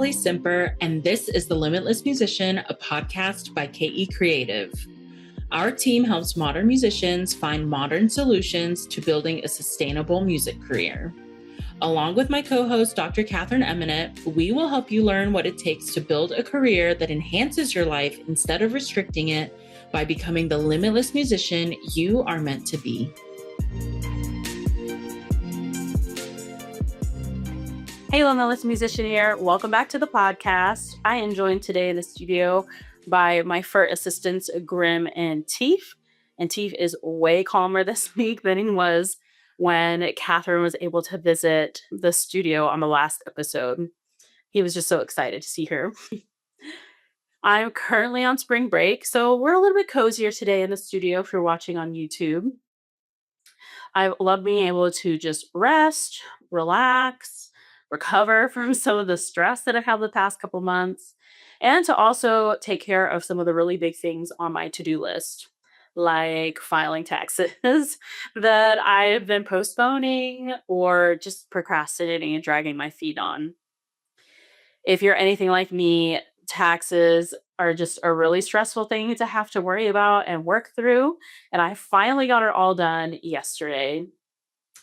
Nathalie Simper, and this is The Limitless Musician, a podcast by KE Creative. Our team helps modern musicians find modern solutions to building a sustainable music career. Along with my co-host, Dr. Catherine Eminent, we will help you learn what it takes to build a career that enhances your life instead of restricting it by becoming the limitless musician you are meant to be. Hey, Limitless Musician here. Welcome back to the podcast. I am joined today in the studio by my fur assistants, Grim and Teef. And Teef is way calmer this week than he was when Catherine was able to visit the studio on the last episode. He was just so excited to see her. I'm currently on spring break, so we're a little bit cozier today in the studio if you're watching on YouTube. I love being able to just rest, relax, recover from some of the stress that I've had the past couple months, and to also take care of some of the really big things on my to-do list, like filing taxes that I've been postponing or just procrastinating and dragging my feet on. If you're anything like me, taxes are just a really stressful thing to have to worry about and work through. And I finally got it all done yesterday.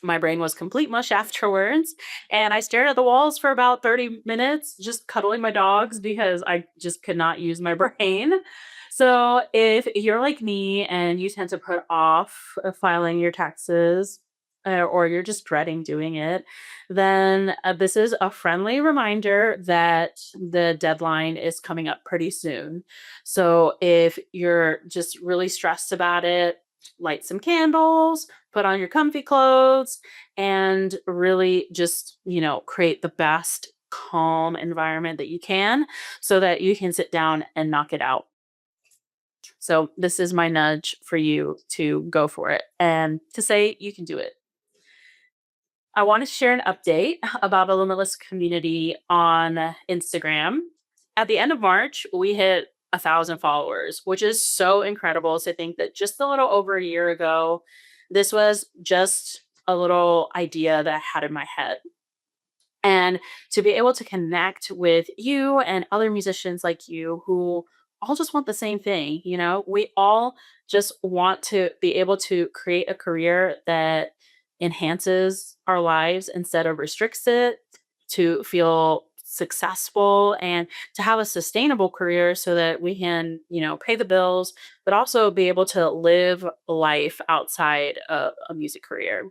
My brain was complete mush afterwards. And I stared at the walls for about 30 minutes, just cuddling my dogs because I just could not use my brain. So if you're like me and you tend to put off filing your taxes, or you're just dreading doing it, then this is a friendly reminder that the deadline is coming up pretty soon. So if you're just really stressed about it, light some candles, put on your comfy clothes, and really just, create the best calm environment that you can so that you can sit down and knock it out. So this is my nudge for you to go for it and to say you can do it. I want to share an update about a Limitless community on Instagram. At the end of March, we hit 1,000 followers, which is so incredible to think that just a little over a year ago, this was just a little idea that I had in my head. And to be able to connect with you and other musicians like you who all just want the same thing, we all just want to be able to create a career that enhances our lives instead of restricts it, to feel successful and to have a sustainable career so that we can, pay the bills, but also be able to live life outside a music career.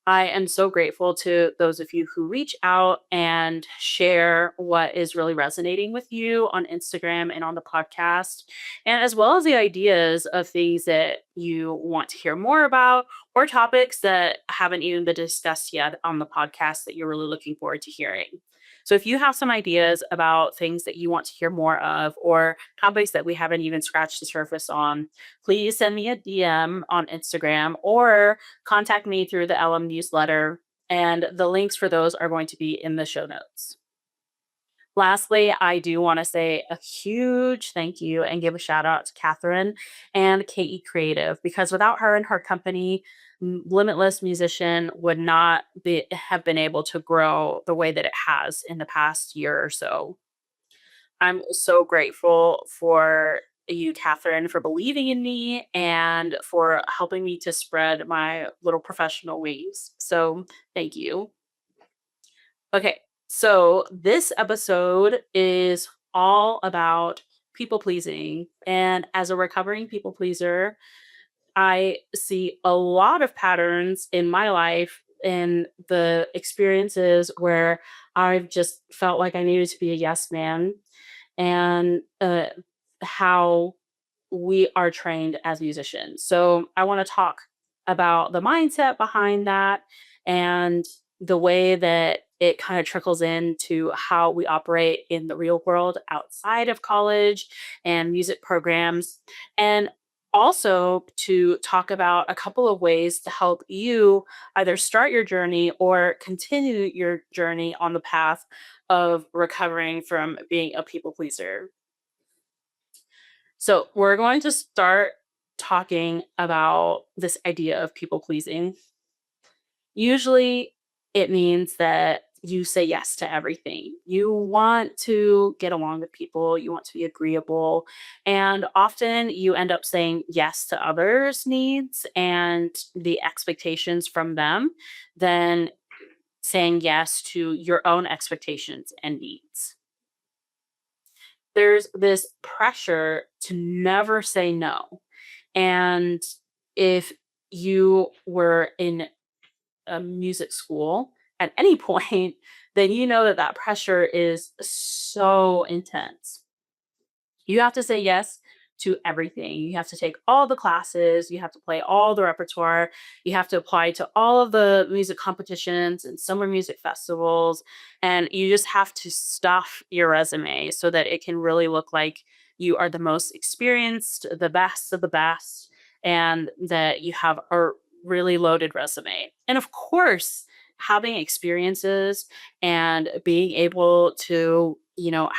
I am so grateful to those of you who reach out and share what is really resonating with you on Instagram and on the podcast, and as well as the ideas of things that you want to hear more about or topics that haven't even been discussed yet on the podcast that you're really looking forward to hearing. So if you have some ideas about things that you want to hear more of or topics that we haven't even scratched the surface on, please send me a DM on Instagram or contact me through the LM newsletter, and the links for those are going to be in the show notes. Lastly, I do want to say a huge thank you and give a shout out to Catherine and KE Creative, because without her and her company, Limitless Musician would not have been able to grow the way that it has in the past year or so. I'm so grateful for you, Catherine, for believing in me and for helping me to spread my little professional wings. So thank you. Okay, so this episode is all about people pleasing. And as a recovering people pleaser, I see a lot of patterns in my life and the experiences where I've just felt like I needed to be a yes man, and how we are trained as musicians. So I want to talk about the mindset behind that and the way that it kind of trickles into how we operate in the real world outside of college and music programs. And also to talk about a couple of ways to help you either start your journey or continue your journey on the path of recovering from being a people pleaser. So we're going to start talking about this idea of people pleasing. Usually it means that you say yes to everything. You want to get along with people, you want to be agreeable, and often you end up saying yes to others' needs and the expectations from them than saying yes to your own expectations and needs. There's this pressure to never say no. And if you were in a music school at any point, then you know that that pressure is so intense. You have to say yes to everything. You have to take all the classes, you have to play all the repertoire, you have to apply to all of the music competitions and summer music festivals, and you just have to stuff your resume so that it can really look like you are the most experienced, the best of the best, and that you have a really loaded resume. And of course, having experiences and being able to,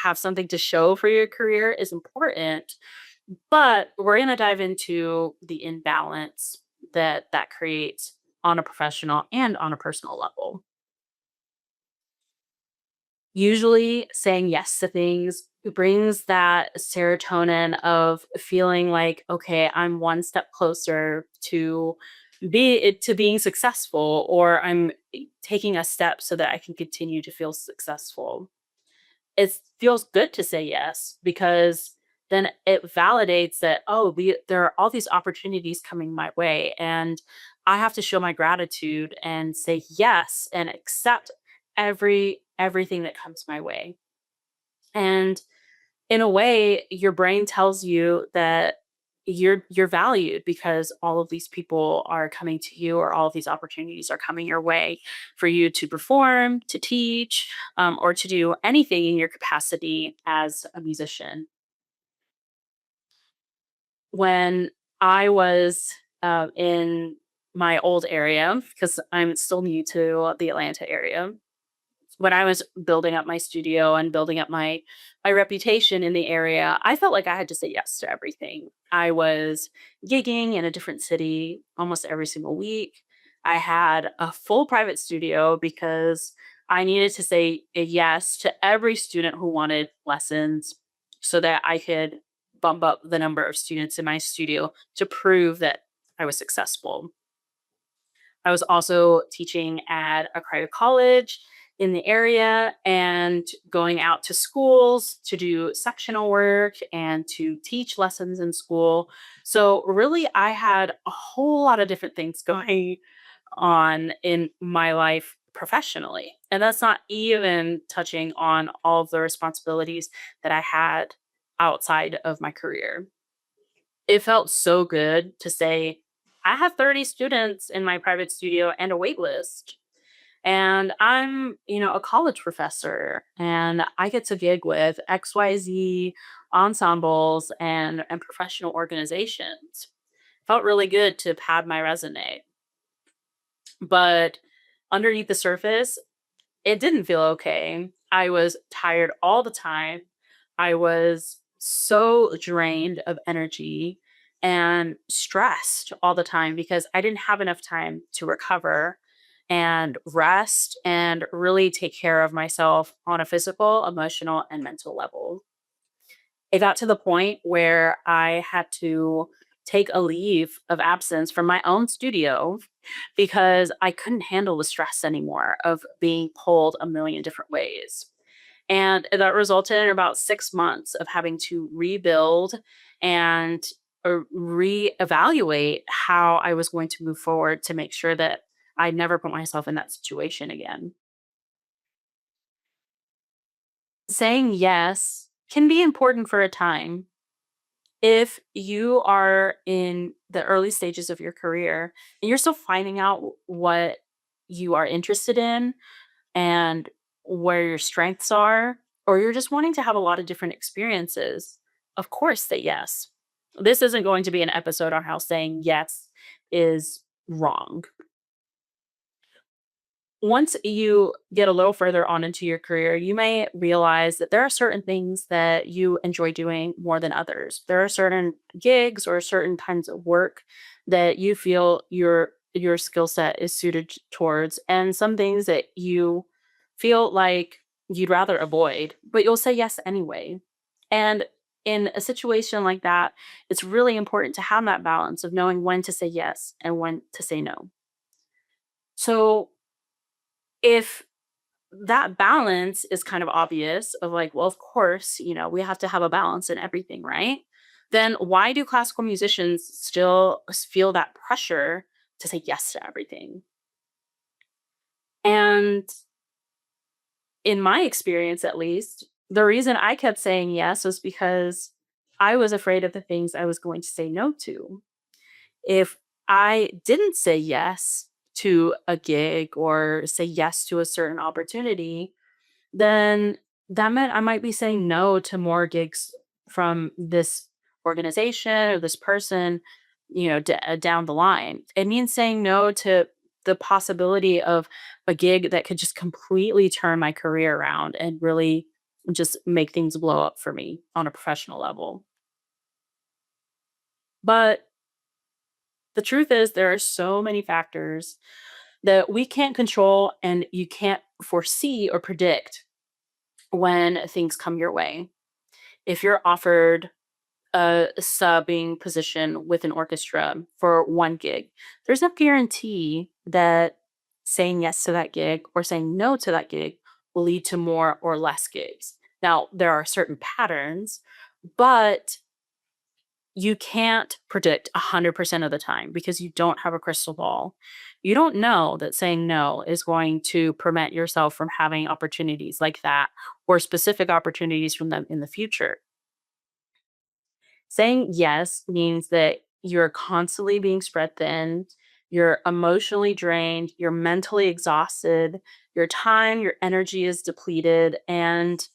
have something to show for your career is important, but we're going to dive into the imbalance that creates on a professional and on a personal level. Usually saying yes to things brings that serotonin of feeling like, okay, I'm one step closer to being successful, or I'm taking a step so that I can continue to feel successful. It feels good to say yes because then it validates that, oh, there are all these opportunities coming my way, and I have to show my gratitude and say yes and accept everything that comes my way. And in a way, your brain tells you that you're valued because all of these people are coming to you, or all of these opportunities are coming your way for you to perform, to teach, or to do anything in your capacity as a musician. When I was in my old area, because I'm still new to the Atlanta area, when I was building up my studio and building up my reputation in the area, I felt like I had to say yes to everything. I was gigging in a different city almost every single week. I had a full private studio because I needed to say a yes to every student who wanted lessons so that I could bump up the number of students in my studio to prove that I was successful. I was also teaching at a private college in the area and going out to schools to do sectional work and to teach lessons in school. So, really, I had a whole lot of different things going on in my life professionally. And that's not even touching on all of the responsibilities that I had outside of my career. It felt so good to say, I have 30 students in my private studio and a wait list. And I'm, a college professor, and I get to gig with XYZ ensembles and professional organizations. Felt really good to pad my resume. But underneath the surface, it didn't feel okay. I was tired all the time. I was so drained of energy and stressed all the time because I didn't have enough time to recover and rest and really take care of myself on a physical, emotional, and mental level. It got to the point where I had to take a leave of absence from my own studio because I couldn't handle the stress anymore of being pulled a million different ways. And that resulted in about 6 months of having to rebuild and reevaluate how I was going to move forward to make sure that I never put myself in that situation again. Saying yes can be important for a time. If you are in the early stages of your career and you're still finding out what you are interested in and where your strengths are, or you're just wanting to have a lot of different experiences, of course, say yes. This isn't going to be an episode on how saying yes is wrong. Once you get a little further on into your career, you may realize that there are certain things that you enjoy doing more than others. There are certain gigs or certain kinds of work that you feel your skill set is suited towards, and some things that you feel like you'd rather avoid, but you'll say yes anyway. And in a situation like that, it's really important to have that balance of knowing when to say yes and when to say no. So if that balance is kind of obvious of like, well, of course, we have to have a balance in everything, right? Then why do classical musicians still feel that pressure to say yes to everything? And in my experience, at least, the reason I kept saying yes was because I was afraid of the things I was going to say no to. If I didn't say yes to a gig or say yes to a certain opportunity, then that meant I might be saying no to more gigs from this organization or this person, down the line. It means saying no to the possibility of a gig that could just completely turn my career around and really just make things blow up for me on a professional level. But the truth is, there are so many factors that we can't control and you can't foresee or predict when things come your way. If you're offered a subbing position with an orchestra for one gig, there's no guarantee that saying yes to that gig or saying no to that gig will lead to more or less gigs. Now, there are certain patterns, but you can't predict 100% of the time because you don't have a crystal ball. You don't know that saying no is going to prevent yourself from having opportunities like that or specific opportunities from them in the future. Saying yes means that you're constantly being spread thin, you're emotionally drained, you're mentally exhausted, your time, your energy is depleted. And,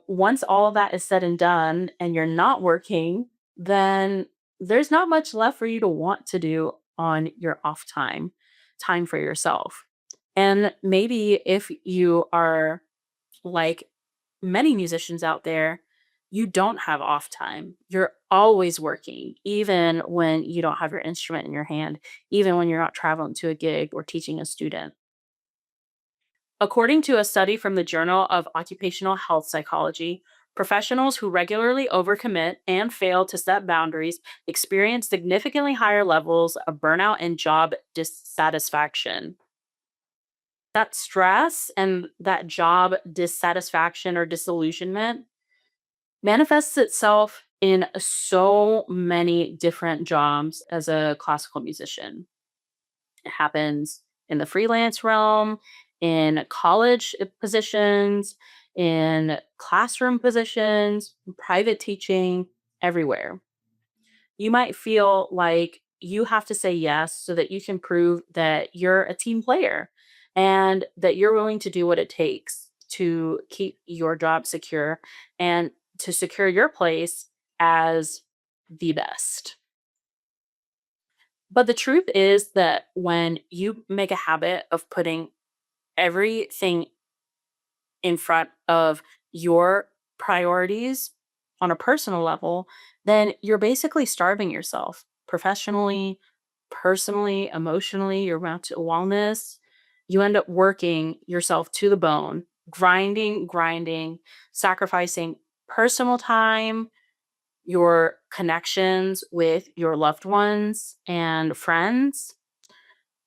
once all of that is said and done and you're not working, then there's not much left for you to want to do on your off time for yourself. And maybe if you are like many musicians out there, you don't have off time. You're always working, even when you don't have your instrument in your hand, even when you're not traveling to a gig or teaching a student. According to a study from the Journal of Occupational Health Psychology, professionals who regularly overcommit and fail to set boundaries experience significantly higher levels of burnout and job dissatisfaction. That stress and that job dissatisfaction or disillusionment manifests itself in so many different jobs as a classical musician. It happens in the freelance realm, in college positions, in classroom positions, private teaching, everywhere. You might feel like you have to say yes so that you can prove that you're a team player and that you're willing to do what it takes to keep your job secure and to secure your place as the best. But the truth is that when you make a habit of putting everything in front of your priorities on a personal level, then you're basically starving yourself professionally, personally, emotionally, your mental wellness. You end up working yourself to the bone, grinding, sacrificing personal time, your connections with your loved ones and friends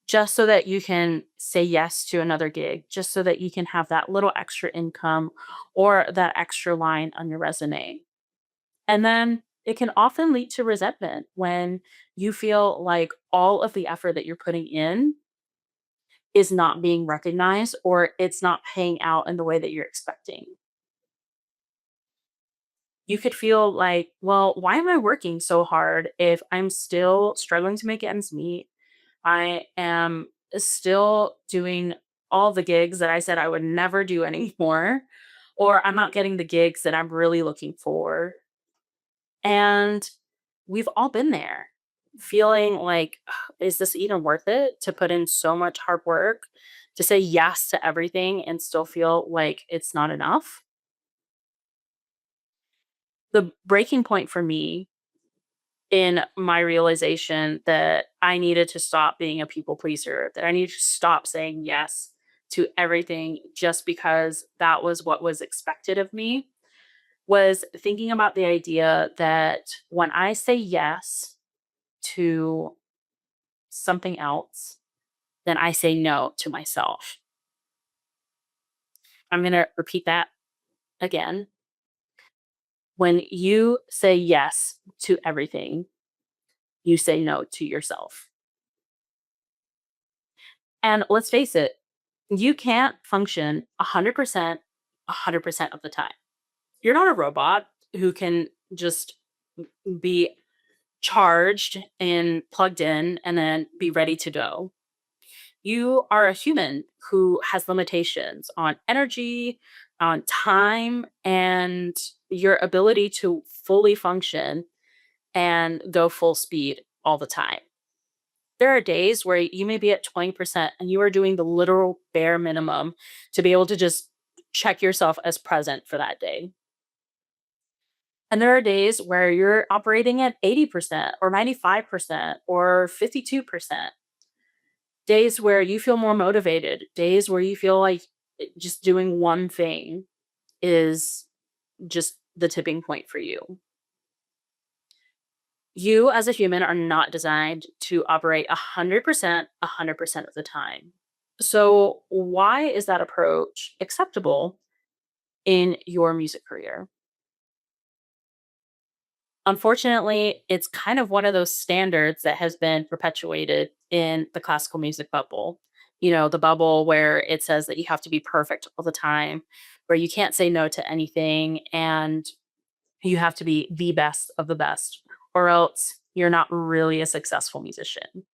just so that you can say yes to another gig, just so that you can have that little extra income or that extra line on your resume. And then it can often lead to resentment when you feel like all of the effort that you're putting in is not being recognized or it's not paying out in the way that you're expecting. You could feel like, well, why am I working so hard if I'm still struggling to make ends meet? I am still doing all the gigs that I said I would never do anymore, or I'm not getting the gigs that I'm really looking for. And we've all been there feeling like, "Ugh, is this even worth it to put in so much hard work to say yes to everything and still feel like it's not enough?" The breaking point for me in my realization that I needed to stop being a people pleaser, that I needed to stop saying yes to everything just because that was what was expected of me was thinking about the idea that when I say yes to something else, then I say no to myself. I'm going to repeat that again. When you say yes to everything, you say no to yourself. And let's face it, you can't function 100% of the time. You're not a robot who can just be charged and plugged in and then be ready to go. You are a human who has limitations on energy, on time, and your ability to fully function and go full speed all the time. There are days where you may be at 20% and you are doing the literal bare minimum to be able to just check yourself as present for that day. And there are days where you're operating at 80% or 95% or 52%. Days where you feel more motivated, days where you feel like just doing one thing is just the tipping point for you. You as a human are not designed to operate 100% of the time. So, why is that approach acceptable in your music career? Unfortunately, it's kind of one of those standards that has been perpetuated in the classical music bubble. You know, the bubble where it says that you have to be perfect all the time, where you can't say no to anything, and you have to be the best of the best, or else you're not really a successful musician.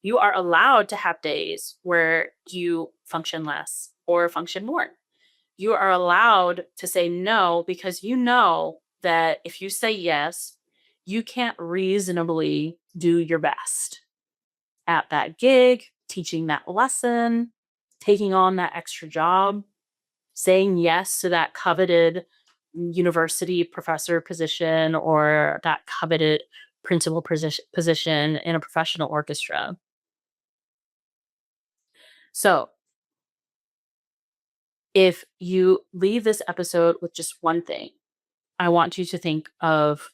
You are allowed to have days where you function less or function more. You are allowed to say no because you know that if you say yes, you can't reasonably do your best at that gig, teaching that lesson, taking on that extra job, saying yes to that coveted university professor position or that coveted principal position in a professional orchestra. So, if you leave this episode with just one thing, I want you to think of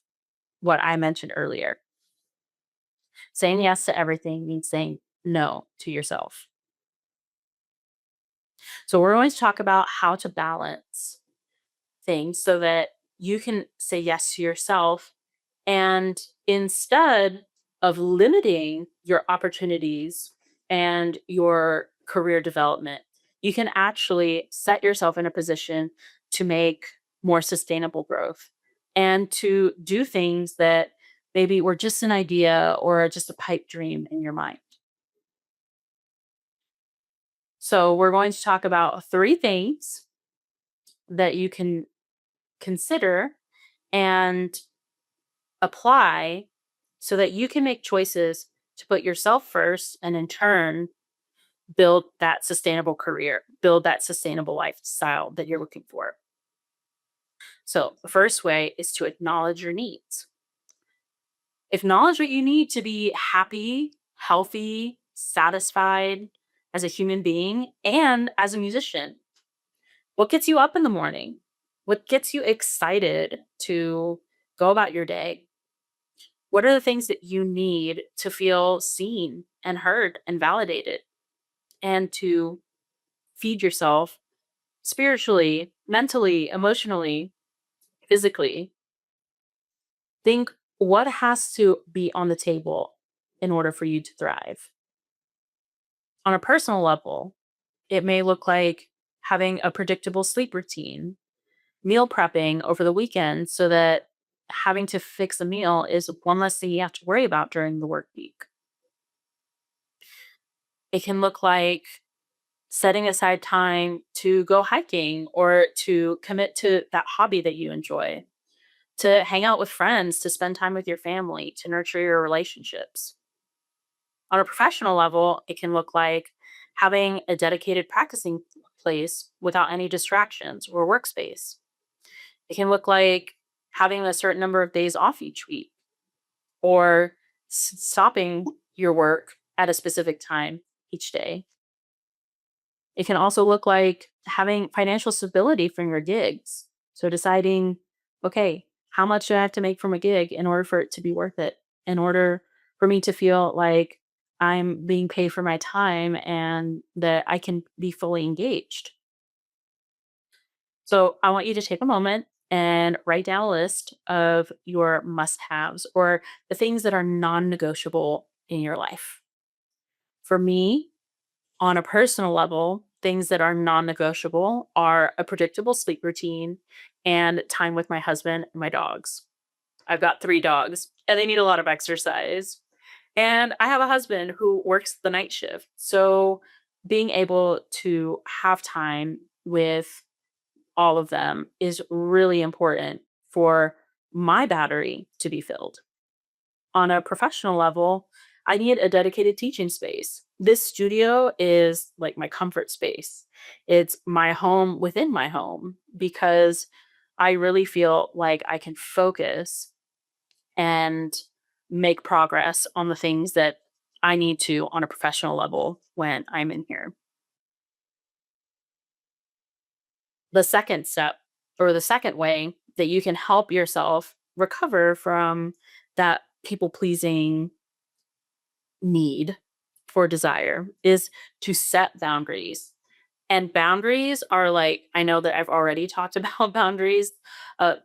what I mentioned earlier. Saying yes to everything means saying no to yourself. So, we're going to talk about how to balance things so that you can say yes to yourself. And instead of limiting your opportunities and your career development, you can actually set yourself in a position to make more sustainable growth and to do things that maybe were just an idea or just a pipe dream in your mind. So, we're going to talk about three things that you can consider and apply so that you can make choices to put yourself first and in turn build that sustainable career, build that sustainable lifestyle that you're looking for. So, the first way is to acknowledge your needs. Acknowledge what you need to be happy, healthy, satisfied as a human being and as a musician. What gets you up in the morning? What gets you excited to go about your day? What are the things that you need to feel seen and heard and validated and to feed yourself spiritually, mentally, emotionally, physically? Think what has to be on the table in order for you to thrive. On a personal level, it may look like having a predictable sleep routine, meal prepping over the weekend so that having to fix a meal is one less thing you have to worry about during the work week. It can look like setting aside time to go hiking or to commit to that hobby that you enjoy, to hang out with friends, to spend time with your family, to nurture your relationships. On a professional level, it can look like having a dedicated practicing place without any distractions or workspace. It can look like having a certain number of days off each week or stopping your work at a specific time each day. It can also look like having financial stability from your gigs. So deciding, okay, how much do I have to make from a gig in order for it to be worth it? In order for me to feel like I'm being paid for my time and that I can be fully engaged. So I want you to take a moment and write down a list of your must haves or the things that are non negotiable in your life. For me, on a personal level, things that are non negotiable are a predictable sleep routine and time with my husband and my dogs. I've got 3 dogs and they need a lot of exercise. And I have a husband who works the night shift. So being able to have time with all of them is really important for my battery to be filled. On a professional level, I need a dedicated teaching space. This studio is like my comfort space. It's my home within my home because I really feel like I can focus and make progress on the things that I need to on a professional level when I'm in here. The second step or the second way that you can help yourself recover from that people pleasing need for desire is to set boundaries. And boundaries are like, I know that I've already talked about boundaries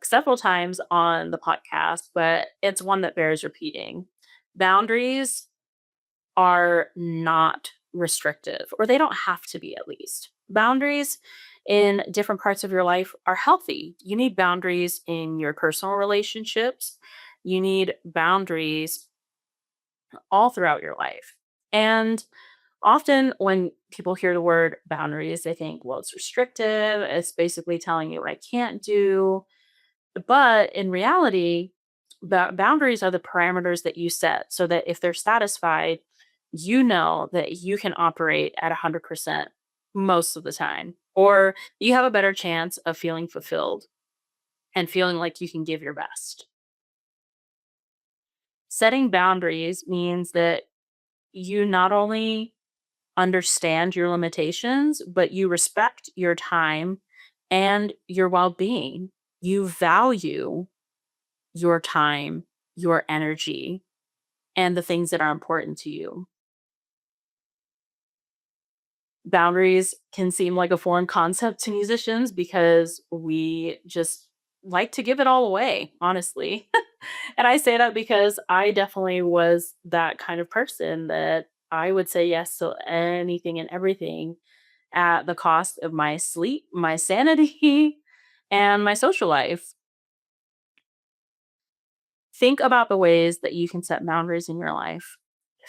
several times on the podcast, but it's one that bears repeating. Boundaries are not restrictive, or they don't have to be at least. Boundaries in different parts of your life are healthy. You need boundaries in your personal relationships, you need boundaries all throughout your life. And often when people hear the word boundaries, they think, well, it's restrictive. It's basically telling you what I can't do. But in reality, boundaries are the parameters that you set so that if they're satisfied, you know that you can operate at 100% most of the time, or you have a better chance of feeling fulfilled and feeling like you can give your best. Setting boundaries means that you not only understand your limitations, but you respect your time and your well being. You value your time, your energy, and the things that are important to you. Boundaries can seem like a foreign concept to musicians because we just like to give it all away, honestly. And I say that because I definitely was that kind of person that I would say yes to anything and everything at the cost of my sleep, my sanity, and my social life. Think about the ways that you can set boundaries in your life.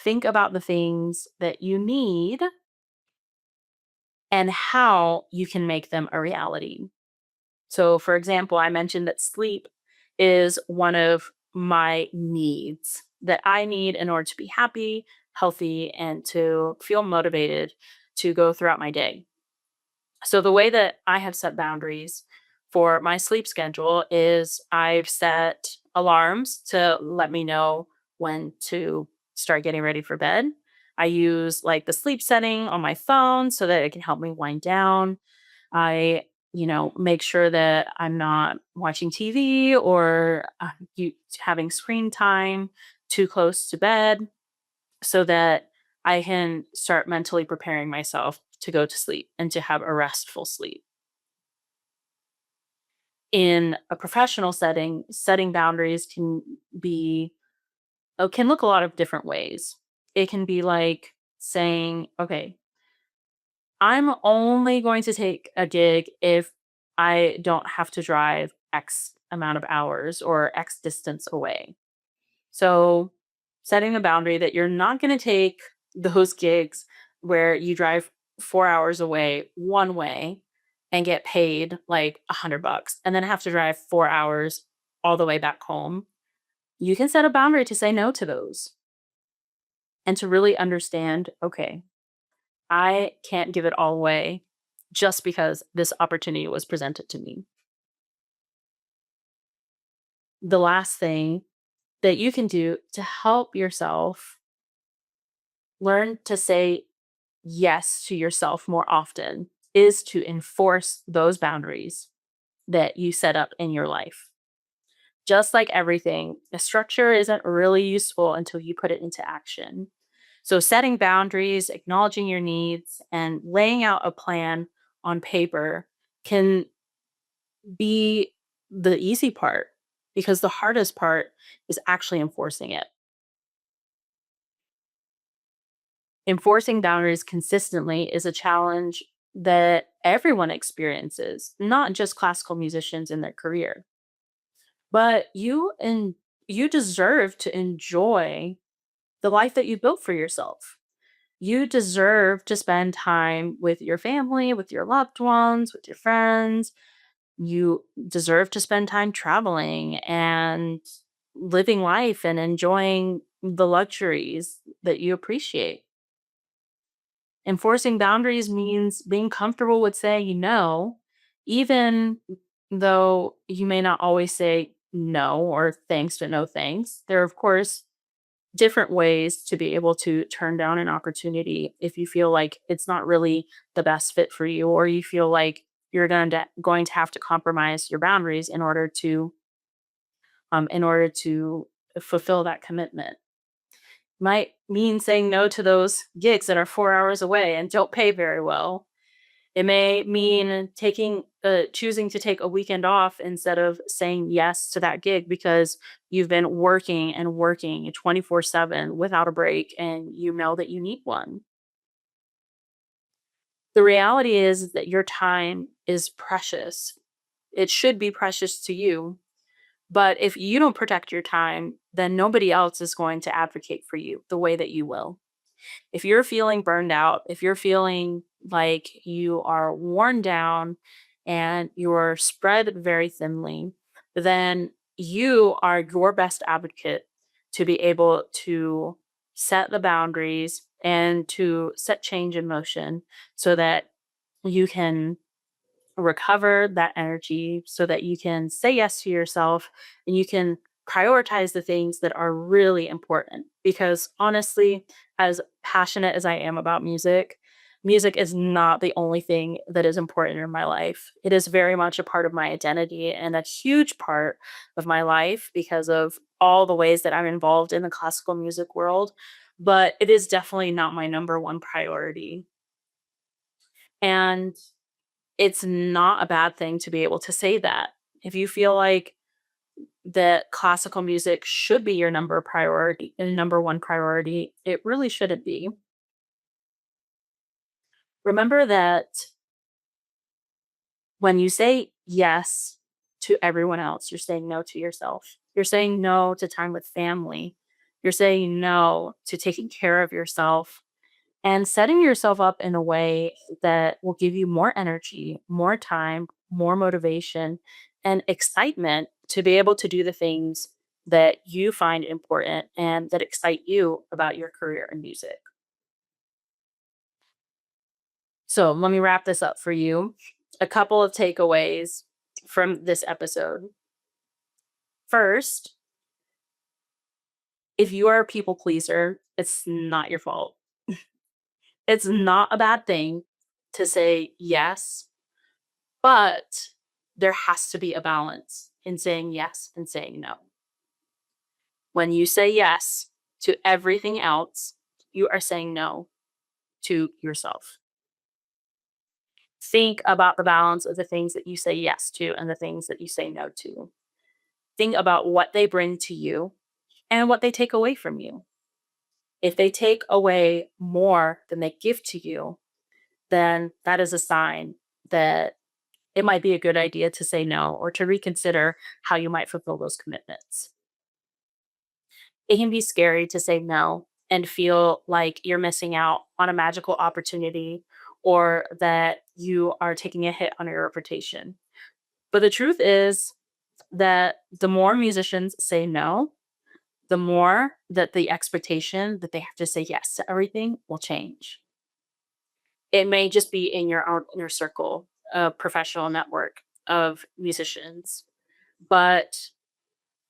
Think about the things that you need and how you can make them a reality. So, for example, I mentioned that sleep is one of my needs that I need in order to be happy, healthy, and to feel motivated to go throughout my day. So the way that I have set boundaries for my sleep schedule is I've set alarms to let me know when to start getting ready for bed. I use like the sleep setting on my phone so that it can help me wind down. I, make sure that I'm not watching TV or having screen time too close to bed so that I can start mentally preparing myself to go to sleep and to have a restful sleep. In a professional setting, setting boundaries be can look a lot of different ways. It can be like saying, okay, I'm only going to take a gig if I don't have to drive X amount of hours or X distance away. So, setting a boundary that you're not going to take those gigs where you drive 4 hours away one way and get paid like $100 and then have to drive 4 hours all the way back home. You can set a boundary to say no to those and to really understand, okay, I can't give it all away just because this opportunity was presented to me. The last thing that you can do to help yourself learn to say yes to yourself more often is to enforce those boundaries that you set up in your life. Just like everything, the structure isn't really useful until you put it into action. So, setting boundaries, acknowledging your needs, and laying out a plan on paper can be the easy part because the hardest part is actually enforcing it. Enforcing boundaries consistently is a challenge that everyone experiences, not just classical musicians in their career. But you deserve to enjoy the life that you built for yourself. You deserve to spend time with your family, with your loved ones, with your friends. You deserve to spend time traveling and living life and enjoying the luxuries that you appreciate. Enforcing boundaries means being comfortable with saying no, even though you may not always say no or thanks, but no thanks. There are, of course, different ways to be able to turn down an opportunity if you feel like it's not really the best fit for you, or you feel like you're going to have to compromise your boundaries in order to fulfill that commitment. Might mean saying no to those gigs that are 4 hours away and don't pay very well. It may mean choosing to take a weekend off instead of saying yes to that gig because you've been working and working 24/7 without a break and you know that you need one. The reality is that your time is precious. It should be precious to you. But if you don't protect your time, then nobody else is going to advocate for you the way that you will. If you're feeling burned out, if you're feeling like you are worn down and you're spread very thinly, then you are your best advocate to be able to set the boundaries and to set change in motion so that you can recover that energy so that you can say yes to yourself and you can prioritize the things that are really important. Because honestly, as passionate as I am about music, music is not the only thing that is important in my life. It is very much a part of my identity and a huge part of my life because of all the ways that I'm involved in the classical music world. But it is definitely not my number one priority. And it's not a bad thing to be able to say that. If you feel like that classical music should be your number one priority, it really shouldn't be. Remember that when you say yes to everyone else, you're saying no to yourself. You're saying no to time with family. You're saying no to taking care of yourself and setting yourself up in a way that will give you more energy, more time, more motivation, and excitement to be able to do the things that you find important and that excite you about your career in music. So, let me wrap this up for you. A couple of takeaways from this episode. First, if you are a people pleaser, it's not your fault. It's not a bad thing to say yes. But there has to be a balance in saying yes and saying no. When you say yes to everything else, you are saying no to yourself. Think about the balance of the things that you say yes to and the things that you say no to. Think about what they bring to you and what they take away from you. If they take away more than they give to you, then that is a sign that it might be a good idea to say no or to reconsider how you might fulfill those commitments. It can be scary to say no and feel like you're missing out on a magical opportunity or that you are taking a hit on your reputation. But the truth is that the more musicians say no, the more that the expectation that they have to say yes to everything will change. It may just be in your own inner circle, a professional network of musicians, but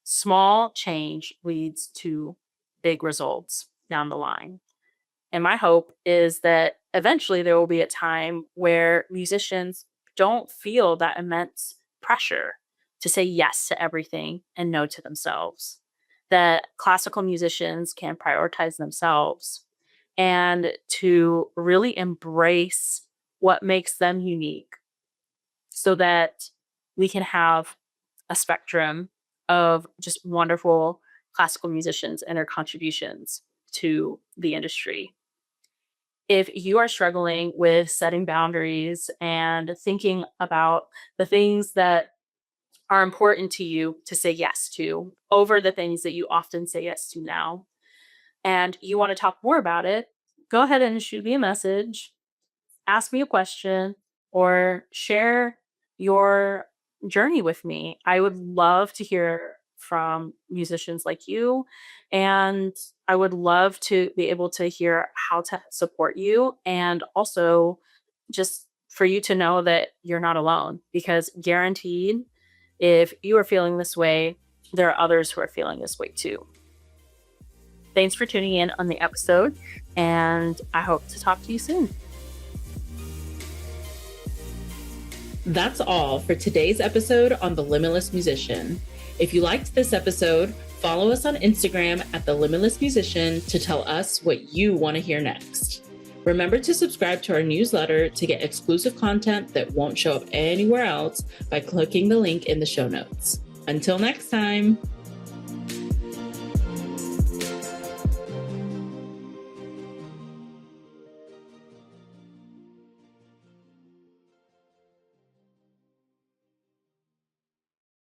small change leads to big results down the line. And my hope is that eventually there will be a time where musicians don't feel that immense pressure to say yes to everything and no to themselves. That classical musicians can prioritize themselves and to really embrace what makes them unique so that we can have a spectrum of just wonderful classical musicians and their contributions to the industry. If you are struggling with setting boundaries and thinking about the things that are important to you to say yes to over the things that you often say yes to now, and you want to talk more about it, go ahead and shoot me a message, ask me a question, or share your journey with me. I would love to hear from musicians like you. And I would love to be able to hear how to support you. And also just for you to know that you're not alone, because guaranteed, if you are feeling this way, there are others who are feeling this way too. Thanks for tuning in on the episode, and I hope to talk to you soon. That's all for today's episode on The Limitless Musician. If you liked this episode, follow us on Instagram at The Limitless Musician to tell us what you want to hear next. Remember to subscribe to our newsletter to get exclusive content that won't show up anywhere else by clicking the link in the show notes. Until next time.